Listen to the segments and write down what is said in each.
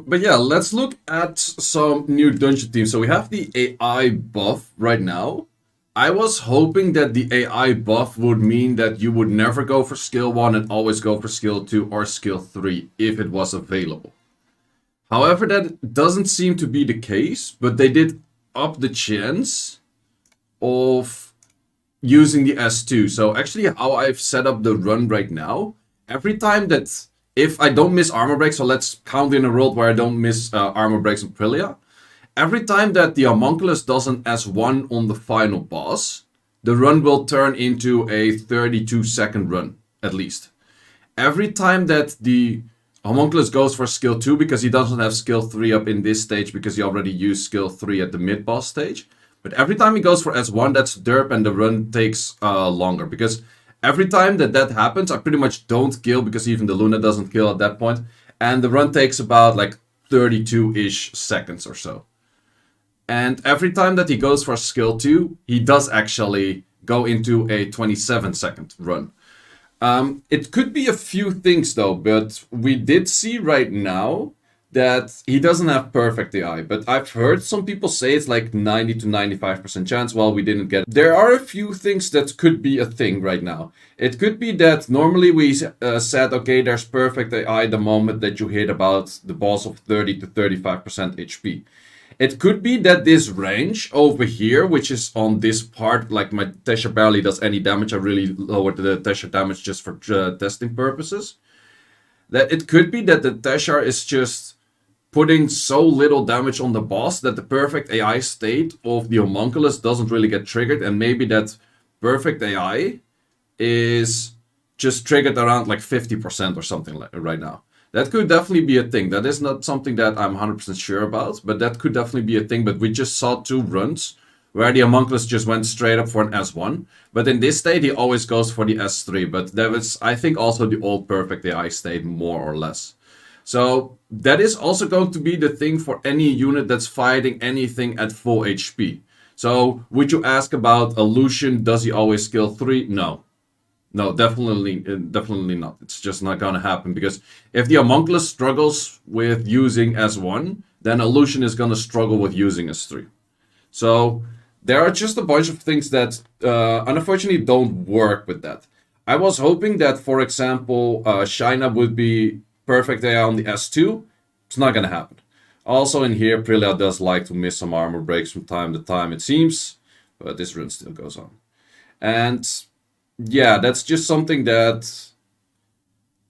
But yeah, let's look at some new dungeon teams. So we have the AI buff right now. I was hoping that the AI buff would mean that you would never go for skill 1 and always go for skill 2 or skill 3 if it was available. However, that doesn't seem to be the case, but they did up the chance of using the S2. So actually how I've set up the run right now, every time that if I don't miss armor breaks, so let's count in a world where I don't miss armor breaks in Prilia, every time that the homunculus does an S1 on the final boss, the run will turn into a 32-second run, at least. Every time that the homunculus goes for skill 2, because he doesn't have skill 3 up in this stage, because he already used skill 3 at the mid-boss stage, but every time he goes for S1, that's derp, and the run takes longer, because every time that that happens, I pretty much don't kill, because even the Luna doesn't kill at that point, and the run takes about like 32-ish seconds or so. And every time that he goes for skill 2, he does actually go into a 27-second run. It could be a few things though, but we did see right now that he doesn't have perfect AI. But I've heard some people say it's like 90 to 95% chance. Well, we didn't get it. There are a few things that could be a thing right now. It could be that normally we said, okay, there's perfect AI the moment that you hit about the boss of 30 to 35% HP. It could be that this range over here, which is on this part, like my Tesha barely does any damage. I really lowered the Tesha damage just for testing purposes. That it could be that the Tesha is just putting so little damage on the boss that the perfect AI state of the homunculus doesn't really get triggered. And maybe that perfect AI is just triggered around like 50% or something like right now. That could definitely be a thing. That is not something that I'm 100% sure about, but that could definitely be a thing. But we just saw 2 runs where the homunculus just went straight up for an S1. But in this state, he always goes for the S3. But that was, I think, also the old perfect AI state, more or less. So that is also going to be the thing for any unit that's fighting anything at full HP. So would you ask about a Lucian, does he always skill 3? No. No, definitely not. It's just not gonna happen, because if the homunculus struggles with using S1, then Illusion is gonna struggle with using S3. So there are just a bunch of things that unfortunately don't work with that. I was hoping that, for example, Shaina would be perfect AI on the S2. It's not gonna happen. Also in here, Prilia does like to miss some armor breaks from time to time, it seems, but this run still goes on. And yeah, that's just something that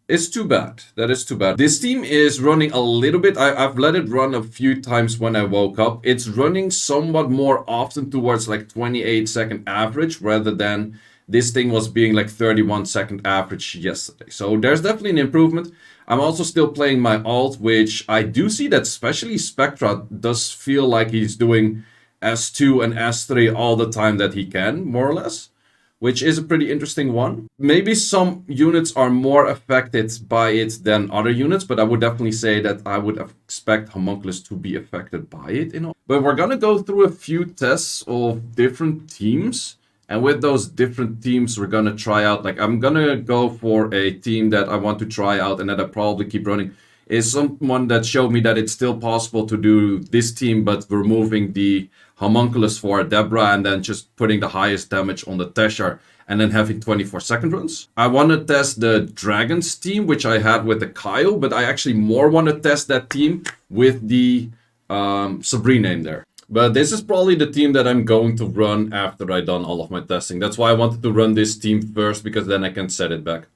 is too bad. That is too bad. This team is running a little bit. I've let it run a few times when I woke up. It's running somewhat more often towards like 28-second average, rather than this thing was being like 31-second average yesterday. So there's definitely an improvement. I'm also still playing my alt, which I do see that especially Spectra does feel like he's doing S2 and S3 all the time that he can, more or less, which is a pretty interesting one. Maybe some units are more affected by it than other units, but I would definitely say that I would expect Homunculus to be affected by it. But we're gonna go through a few tests of different teams, and with those different teams, we're gonna try out, like I'm gonna go for a team that I want to try out and that I probably keep running, is someone that showed me that it's still possible to do this team, but removing the Homunculus for Debra and then just putting the highest damage on the Tesher and then having 24-second runs. I want to test the Dragons team, which I had with the Kyle, but I actually more want to test that team with the Sabrina in there. But this is probably the team that I'm going to run after I've done all of my testing. That's why I wanted to run this team first, because then I can set it back.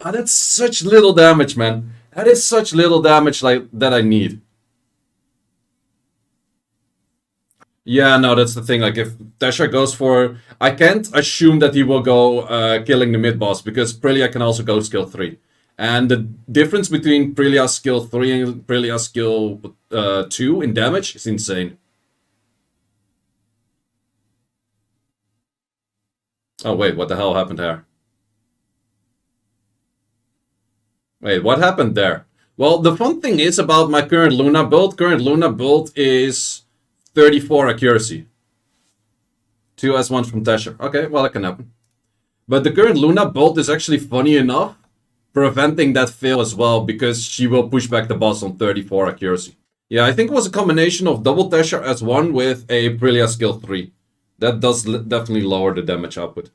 Ah, that's such little damage, man. That is such little damage like that I need. Yeah, no, that's the thing. Like, if Tesha goes for... I can't assume that he will go killing the mid-boss, because Prilia can also go skill 3. And the difference between Prilia's skill 3 and Prilia's skill 2 in damage is insane. Oh, wait, what the hell happened there? Wait, what happened there? Well, the fun thing is about my current Luna build is 34 accuracy. 2 S1 from Tesher. Okay, well, that can happen. But the current Luna build is actually, funny enough, preventing that fail as well, because she will push back the boss on 34 accuracy. Yeah, I think it was a combination of double Tesher S1 with a Brillia skill 3. That does definitely lower the damage output.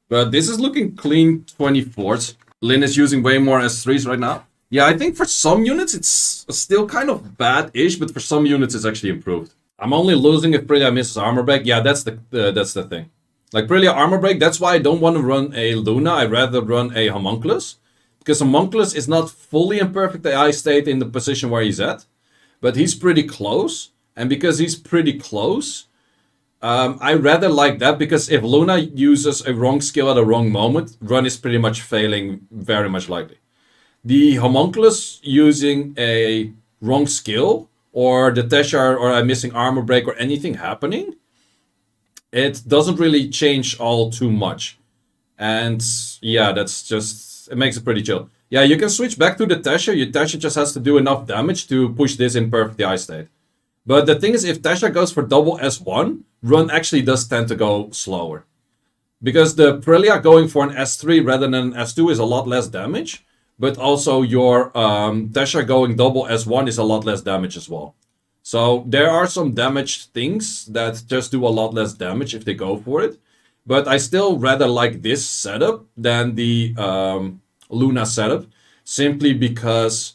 But this is looking clean 24s. Lin is using way more S3s right now. Yeah, I think for some units it's still kind of bad-ish, but for some units it's actually improved. I'm only losing if Brillia misses armor break. Yeah, that's the thing. Like Brillia armor break, that's why I don't want to run a Luna. I'd rather run a Homunculus. Because Homunculus is not fully in perfect AI state in the position where he's at. But he's pretty close. And because he's pretty close, I rather like that, because if Luna uses a wrong skill at a wrong moment, run is pretty much failing very much likely. The Homunculus using a wrong skill, or the Teshar or a missing armor break or anything happening, it doesn't really change all too much. And yeah, that's just, it makes it pretty chill. Yeah, you can switch back to the Tesha. Your Tesha just has to do enough damage to push this in perfect AI state. But the thing is, if Tesha goes for double S1, run actually does tend to go slower. Because the Brillia going for an S3 rather than an S2 is a lot less damage. But also your Tesha going double S1 is a lot less damage as well. So there are some damaged things that just do a lot less damage if they go for it. But I still rather like this setup than the Luna setup. Simply because,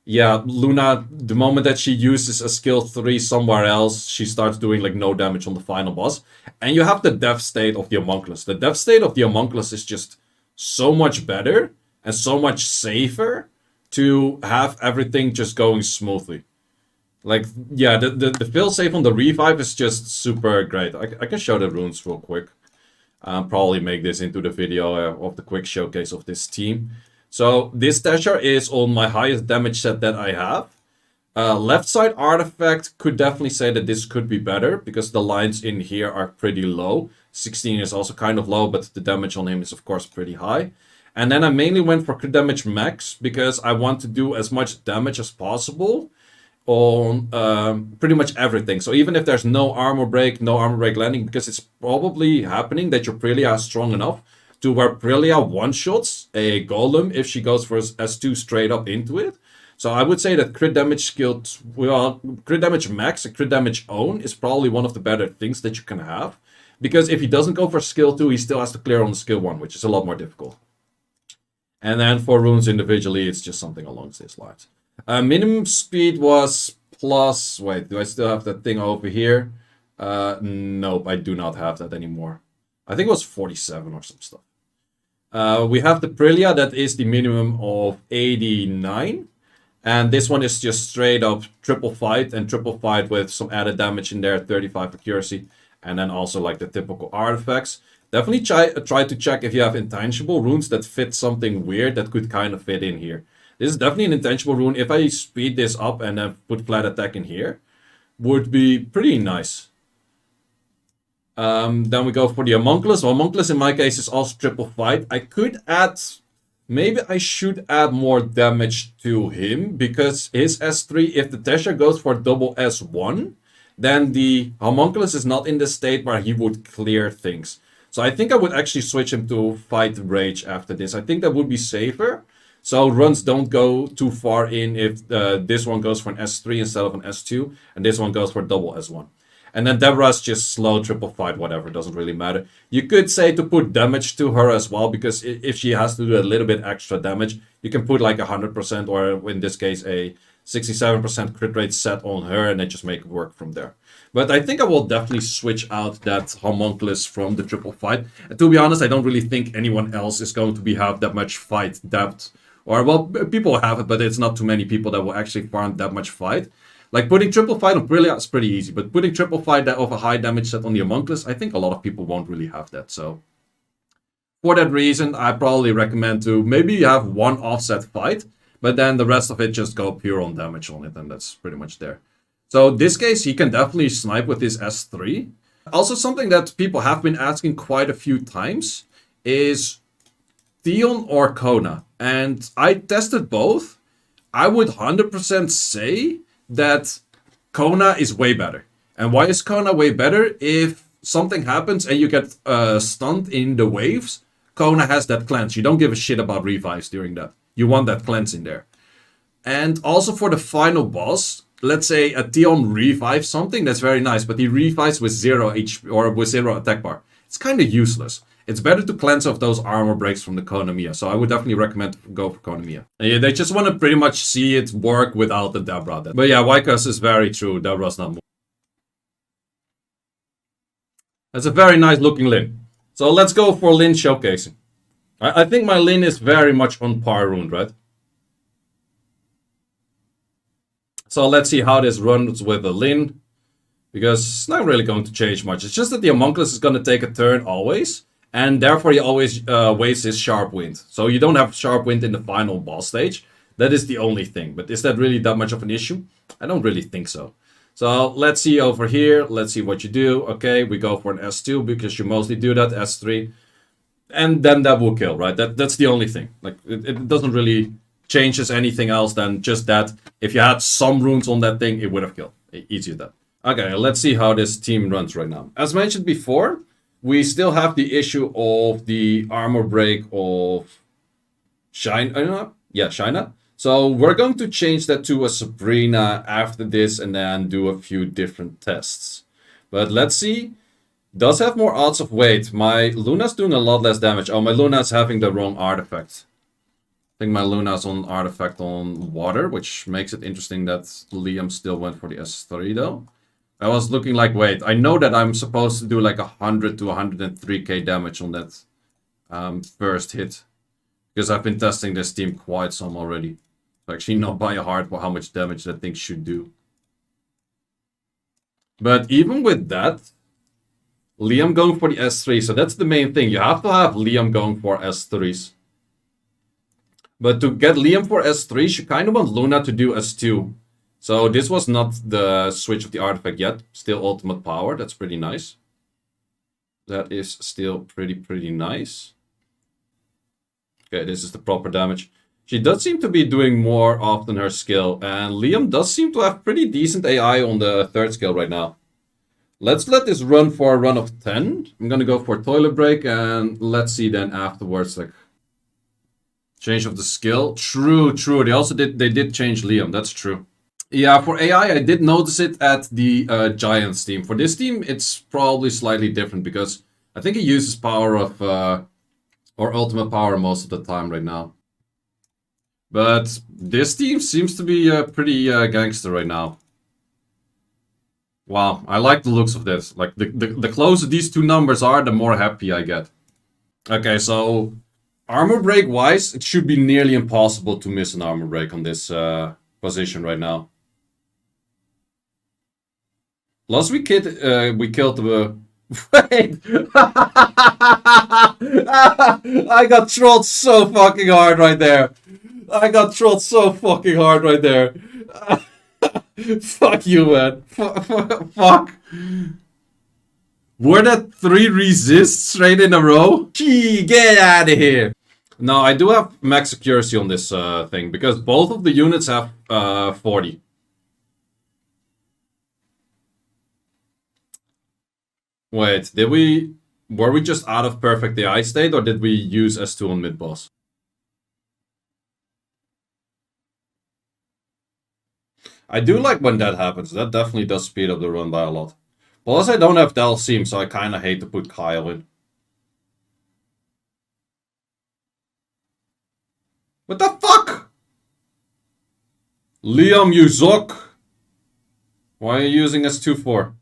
yeah, Luna, the moment that she uses a skill 3 somewhere else, she starts doing like no damage on the final boss. And you have the death state of the Homunculus. The death state of the Homunculus is just so much better and so much safer to have everything just going smoothly. Like, yeah, the failsafe on the revive is just super great. I can show the runes real quick. Probably make this into the video of the quick showcase of this team. So this Tesher is on my highest damage set that I have. Left side artifact could definitely say that this could be better, because the lines in here are pretty low. 16 is also kind of low, but the damage on him is of course pretty high. And then I mainly went for crit damage max, because I want to do as much damage as possible on pretty much everything. So even if there's no armor break landing, because it's probably happening that your Brillia is strong enough to where Brillia one-shots a golem if she goes for S2 straight up into it. So I would say that crit damage skill, well, crit damage max and crit damage own is probably one of the better things that you can have. Because if he doesn't go for skill 2, he still has to clear on the skill 1, which is a lot more difficult. And then for runes individually, it's just something along these lines. Minimum speed was plus... Wait, do I still have that thing over here? Nope, I do not have that anymore. I think it was 47 or some stuff. We have the Brillia that is the minimum of 89. And this one is just straight up triple fight, and triple fight with some added damage in there, 35 accuracy. And then also like the typical artifacts. Definitely try to check if you have intangible runes that fit something weird that could kind of fit in here. This is definitely an intangible rune. If I speed this up and then put flat attack in here, would be pretty nice. Then we go for the Homunculus. Homunculus in my case is also triple fight. I could add... Maybe I should add more damage to him, because his S3, if the Tesha goes for double S1, then the Homunculus is not in the state where he would clear things. So I think I would actually switch him to fight rage after this. I think that would be safer. So runs don't go too far in if this one goes for an S3 instead of an S2, and this one goes for double S1. And then Deborah's just slow, triple fight, whatever, doesn't really matter. You could say to put damage to her as well, because if she has to do a little bit extra damage, you can put like 100% or in this case a 67% crit rate set on her and then just make it work from there. But I think I will definitely switch out that Homunculus from the triple fight. And to be honest, I don't really think anyone else is going to have that much fight depth. Or, well, people have it, but it's not too many people that will actually farm that much fight. Like putting triple fight on Brillia is pretty easy, but putting triple fight that of a high damage set on the Homunculus, I think a lot of people won't really have that. So for that reason, I probably recommend to maybe have one offset fight, but then the rest of it just go pure on damage on it, and that's pretty much there. So this case, he can definitely snipe with his S3. Also, something that people have been asking quite a few times is Theon or Kona. And I tested both. I would 100% say that Kona is way better. And why is Kona way better? If something happens and you get stunned in the waves, Kona has that cleanse. You don't give a shit about revives during that. You want that cleansing there. And also for the final boss, let's say a Tion revives something, that's very nice, but he revives with 0 HP or with 0 attack bar. It's kind of useless. It's better to cleanse off those armor breaks from the Konamiya, so I would definitely recommend to go for Konamiya. Yeah, they just want to pretty much see it work without the Debra. But yeah, Wycus is very true, Debra's not more. That's a very nice looking Lin. So let's go for Lin showcasing. I think my Lin is very much on par ruined, right? So let's see how this runs with the Lin. Because it's not really going to change much. It's just that the Homunculus is going to take a turn always. And therefore he always wastes his Sharp Wind. So you don't have Sharp Wind in the final boss stage. That is the only thing. But is that really that much of an issue? I don't really think so. So let's see over here. Let's see what you do. Okay, we go for an S2 because you mostly do that. S3. And then that will kill, right? That's the only thing. Like it doesn't really changes anything else than just that. If you had some runes on that thing, it would have killed. Easy as that. Okay, let's see how this team runs right now. As mentioned before, we still have the issue of the armor break of Shina. Yeah, Shina. So we're going to change that to a Sabrina after this and then do a few different tests. But let's see. Does have more odds of weight. My Luna's doing a lot less damage. Oh, my Luna's having the wrong artifact. I think my Luna's on artifact on water, which makes it interesting that Liam still went for the S3 though. I was looking like, wait, I know that I'm supposed to do like 100 to 103k damage on that first hit. Because I've been testing this team quite some already. So actually not by heart for how much damage that thing should do. But even with that, Liam going for the S3. So that's the main thing. You have to have Liam going for S3s. But to get Liam for S3, you kind of want Luna to do S2. So this was not the switch of the artifact yet. Still ultimate power. That's pretty nice. That is still pretty nice. Okay, this is the proper damage. She does seem to be doing more often her skill. And Liam does seem to have pretty decent AI on the third skill right now. Let's let this run for a run of 10. I'm gonna go for toilet break and let's see then afterwards, like, change of the skill. True. They did change Liam, that's true. Yeah, for AI, I did notice it at the Giants team. For this team, it's probably slightly different because I think he uses power of, or ultimate power most of the time right now. But this team seems to be pretty gangster right now. Wow, I like the looks of this. Like, the closer these two numbers are, the more happy I get. Okay, so armor break wise, it should be nearly impossible to miss an armor break on this position right now. Last week we killed the... Wait! I got trolled so fucking hard right there. Fuck you, man. Fuck. Were that 3 resists straight in a row? Gee, get out of here. No, I do have max accuracy on this thing because both of the units have 40. Wait, were we just out of perfect AI state or did we use S2 on mid boss? I do like when that happens. That definitely does speed up the run by a lot. Plus I don't have Dalsim, so I kinda hate to put Kyle in. What the fuck? Liam, you zook! Why are you using S2 for?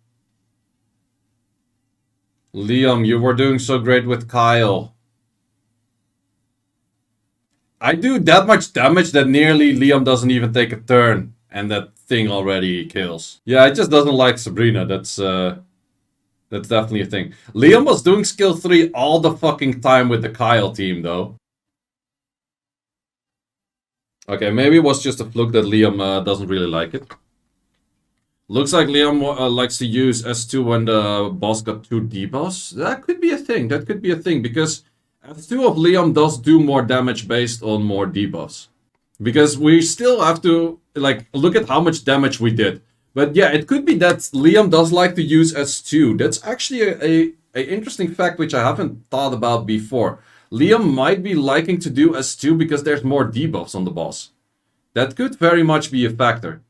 Liam, you were doing so great with Kyle. I do that much damage that nearly Liam doesn't even take a turn. And that thing already kills. Yeah, it just doesn't like Sabrina. That's definitely a thing. Liam was doing skill 3 all the fucking time with the Kyle team, though. Okay, maybe it was just a fluke that Liam doesn't really like it. Looks like Liam likes to use S2 when the boss got 2 debuffs. That could be a thing. Because S2 of Liam does do more damage based on more debuffs. Because we still have to, like, look at how much damage we did. But yeah, it could be that Liam does like to use S2. That's actually a interesting fact which I haven't thought about before. Liam might be liking to do S2 because there's more debuffs on the boss. That could very much be a factor.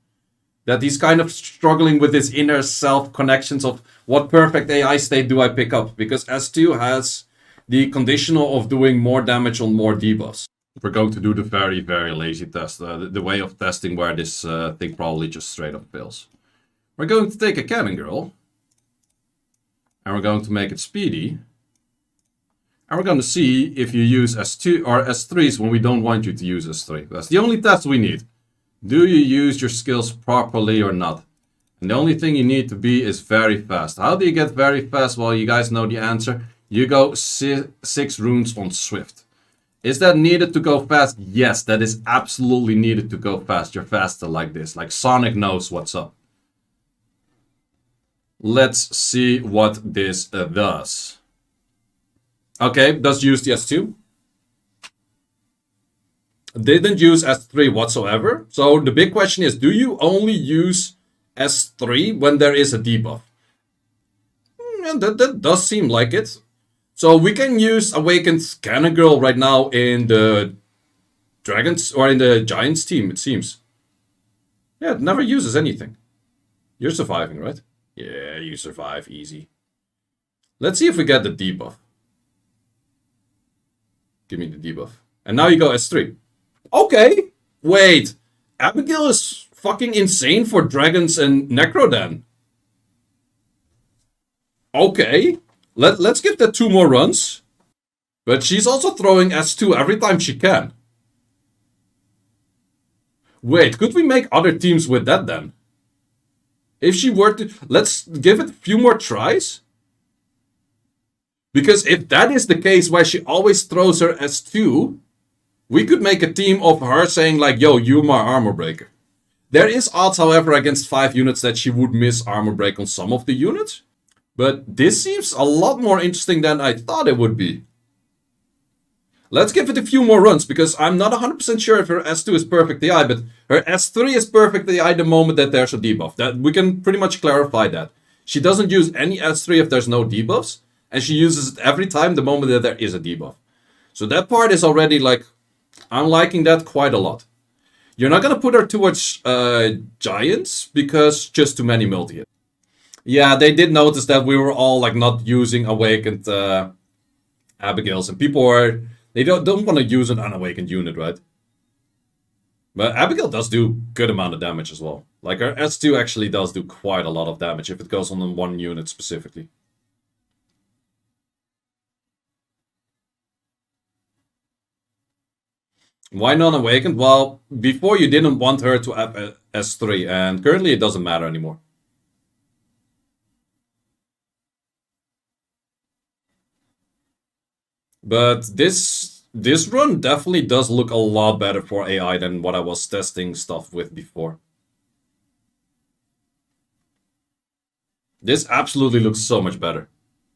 That he's kind of struggling with his inner self connections of what perfect AI state do I pick up? Because S2 has the conditional of doing more damage on more debuffs. We're going to do the very, very lazy test. The way of testing where this thing probably just straight up fails. We're going to take a cannon girl. And we're going to make it speedy. And we're going to see if you use S2 or S3s when we don't want you to use S3. That's the only test we need. Do you use your skills properly or not? And the only thing you need to be is very fast. How do you get very fast? Well, you guys know the answer. You go 6 runes on Swift. Is that needed to go fast? Yes, that is absolutely needed to go fast. You're faster like this. Like Sonic knows what's up. Let's see what this does. Okay, does use the S2. Didn't use S3 whatsoever. So the big question is, do you only use S3 when there is a debuff? That does seem like it. So we can use Awakened Cannon Girl right now in the Dragons or in the Giants team, it seems. Yeah, it never uses anything. You're surviving, right? Yeah, you survive easy. Let's see if we get the debuff. Give me the debuff. And now you go S3. Okay, wait. Abigail is fucking insane for Dragons and Necrodan. Okay, let's give that 2 more runs. But she's also throwing S2 every time she can. Wait, could we make other teams with that then? If she were to... Let's give it a few more tries. Because if that is the case where she always throws her S2... We could make a team of her saying like, yo, you're my armor breaker. There is odds, however, against 5 units that she would miss armor break on some of the units. But this seems a lot more interesting than I thought it would be. Let's give it a few more runs, because I'm not 100% sure if her S2 is perfect AI, but her S3 is perfect AI the moment that there's a debuff. That we can pretty much clarify that. She doesn't use any S3 if there's no debuffs, and she uses it every time the moment that there is a debuff. So that part is already like... I'm liking that quite a lot. You're not going to put her towards Giants, because just too many multi-hit. Yeah, they did notice that we were all like not using Awakened Abigails, and people are... They don't want to use an unawakened unit, right? But Abigail does do good amount of damage as well. Like her S2 actually does do quite a lot of damage if it goes on one unit specifically. Why non-awakened? Well, before you didn't want her to have a S3, and currently it doesn't matter anymore. But this run definitely does look a lot better for AI than what I was testing stuff with before. This absolutely looks so much better.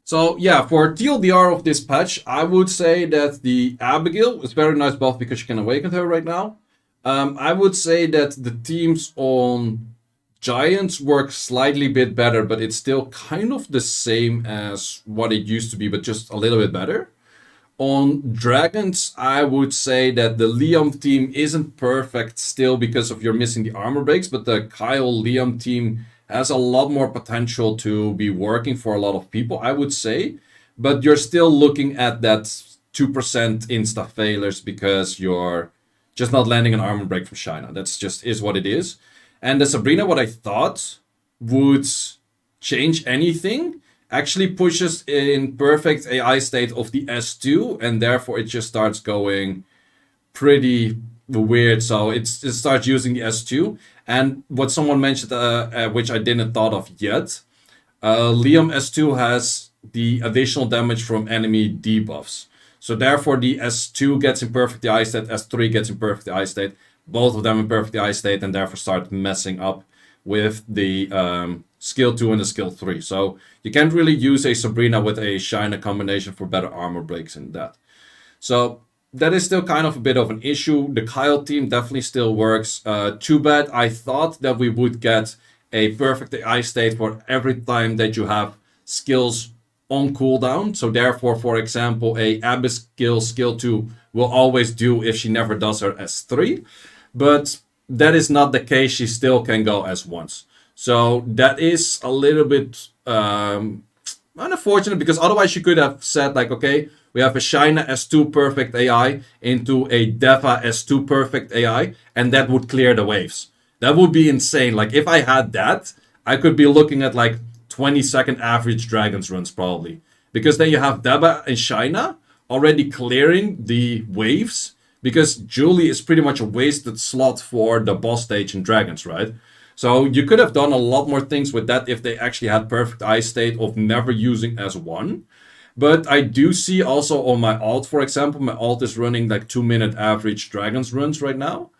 So yeah, for TLDR of this patch, I would say that the Abigail is very nice buff because you can awaken her right now. I would say that the teams on Giants work slightly bit better, but it's still kind of the same as what it used to be, but just a little bit better. On Dragons, I would say that the Liam team isn't perfect still because of you're missing the armor breaks, but the Kyle Liam team has a lot more potential to be working for a lot of people, I would say. But you're still looking at that 2% insta failures because you're just not landing an armor break from China. That's just is what it is. And the Sabrina, what I thought would change anything, actually pushes in perfect AI state of the S2, and therefore it just starts going pretty weird. So it starts using the S2. And what someone mentioned, which I didn't thought of yet, Liam S2 has the additional damage from enemy debuffs. So therefore the S2 gets in perfect AI state, S3 gets in perfect AI state, both of them in perfect AI state, and therefore start messing up with the skill 2 and the skill 3. So you can't really use a Sabrina with a Shiner combination for better armor breaks in that. So that is still kind of a bit of an issue. The Kyle team definitely still works. Too bad. I thought that we would get a perfect AI state for every time that you have skills on cooldown. So therefore, for example, a Abigail skill 2 will always do if she never does her S3. But that is not the case. She still can go S1s. So that is a little bit unfortunate, because otherwise you could have said like, okay, we have a Shaina S2 perfect AI into a Deva S2 perfect AI, and that would clear the waves. That would be insane. Like if I had that, I could be looking at like 20-second average Dragons runs probably. Because then you have Deba and Shaina already clearing the waves, because Julie is pretty much a wasted slot for the boss stage in Dragons, right? So you could have done a lot more things with that if they actually had perfect eye state of never using S1. But I do see also on my alt, for example, my alt is running like 2-minute average Dragons runs right now.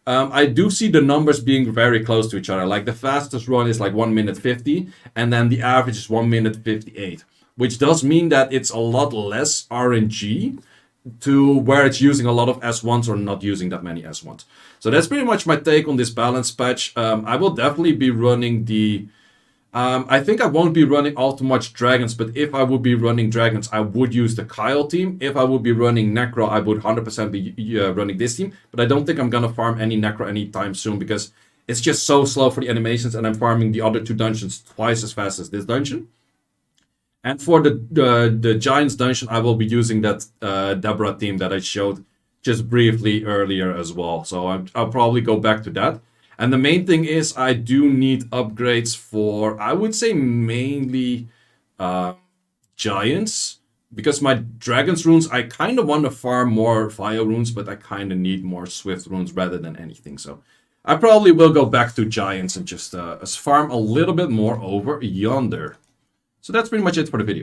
I do see the numbers being very close to each other. Like the fastest run is like 1 minute 50, and then the average is 1 minute 58, which does mean that it's a lot less RNG to where it's using a lot of S1s or not using that many S1s. So that's pretty much my take on this balance patch. I will definitely be running the... I think I won't be running all too much Dragons, but if I would be running Dragons, I would use the Kyle team. If I would be running Necro, I would 100% be running this team. But I don't think I'm going to farm any Necro anytime soon, because it's just so slow for the animations, and I'm farming the other 2 dungeons twice as fast as this dungeon. And for the Giants dungeon, I will be using that Deborah team that I showed just briefly earlier as well. So I'll probably go back to that. And the main thing is I do need upgrades for, I would say, mainly Giants. Because my Dragons runes, I kind of want to farm more Fire runes, but I kind of need more Swift runes rather than anything. So I probably will go back to Giants and just farm a little bit more over yonder. So that's pretty much it for the video.